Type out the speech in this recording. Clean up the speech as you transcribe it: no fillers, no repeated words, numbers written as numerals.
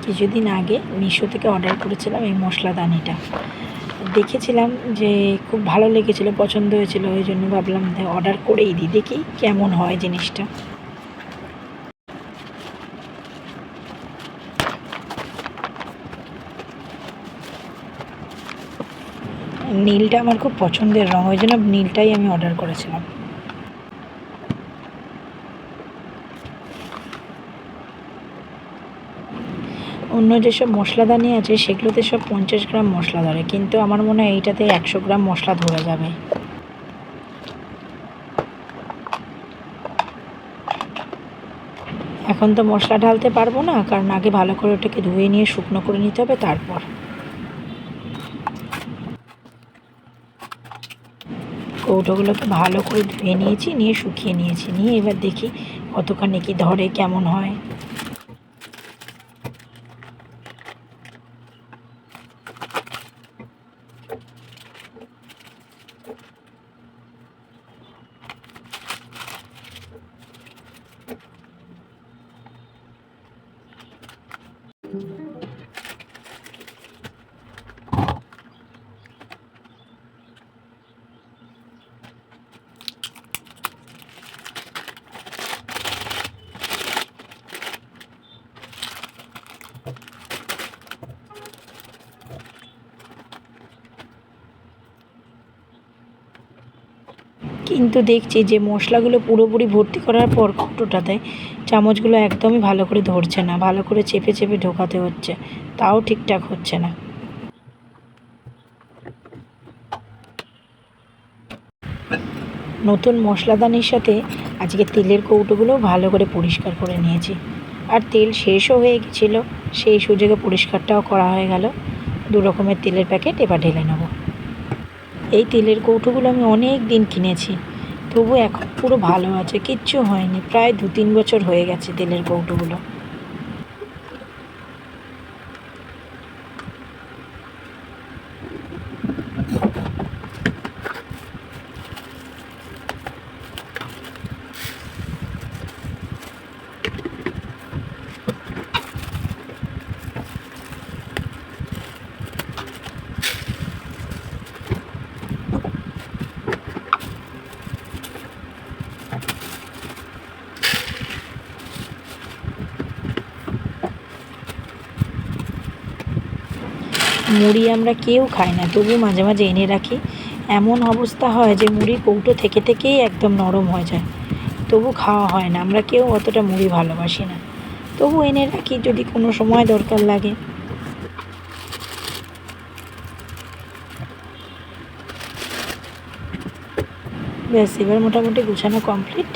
কিছুদিন আগে মিশো থেকে অর্ডার করেছিলাম এই মশলাদানিটা। দেখেছিলাম যে খুব ভালো লেগেছিলো, পছন্দ হয়েছিল, ওই জন্য ভাবলাম অর্ডার করেই দিই, দেখি কেমন হয় জিনিসটা। নীলটা আমার খুব পছন্দের রঙ, ওই জন্য নীলটাই আমি অর্ডার করেছিলাম। অন্য যেসব মশলাদানি আছে সেগুলোতে সব 50 গ্রাম মশলা ধরে, কিন্তু আমার মনে হয় এইটাতে 100 গ্রাম মশলা ধরে যাবে। এখন তো মশলা ঢালতে পারবো না, কারণ আগে ভালো করে ওটাকে ধুয়ে নিয়ে শুকনো করে নিতে হবে। তারপর কৌটোগুলোকে ভালো করে ধুয়ে নিয়েছি, নিয়ে শুকিয়ে নিয়েছি, নিয়ে এবার দেখি কতখানি কি ধরে, কেমন হয়। কিন্তু দেখছি যে মশলাগুলো পুরোপুরি ভর্তি করার পর কৌটোটাতে চামচগুলো একদমই ভালো করে ধরছে না, ভালো করে চেপে চেপে ঢোকাতে হচ্ছে, তাও ঠিকঠাক হচ্ছে না। নতুন মশলাদানির সাথে আজকে তেলের কৌটোগুলো ভালো করে পরিষ্কার করে নিয়েছি। আর তেল শেষও হয়ে গেছিলো, সেই সুযোগে পরিষ্কারটাও করা হয়ে গেল। 2 রকমের তেলের প্যাকেট এবার ঢেলে নেব। এই তেলের কৌটোগুলো আমি অনেক দিন কিনেছি, তবু এখন পুরো ভালো আছে, কিচ্ছু হয়নি। প্রায় 2-3 বছর হয়ে গেছে তেলের কৌটোগুলো। মুড়ি আমরা কেউ খাই না, তবু মাঝে মাঝে এনে রাখি। এমন অবস্থা হয় যে মুড়ি কৌটো থেকে থেকেই একদম নরম হয়ে যায়, তবু খাওয়া হয় না। আমরা কেউ অতটা মুড়ি ভালোবাসি না, তবু এনে রাখি যদি কোনো সময় দরকার লাগে। ব্যাস, এবার মোটামুটি গুছানো কমপ্লিট।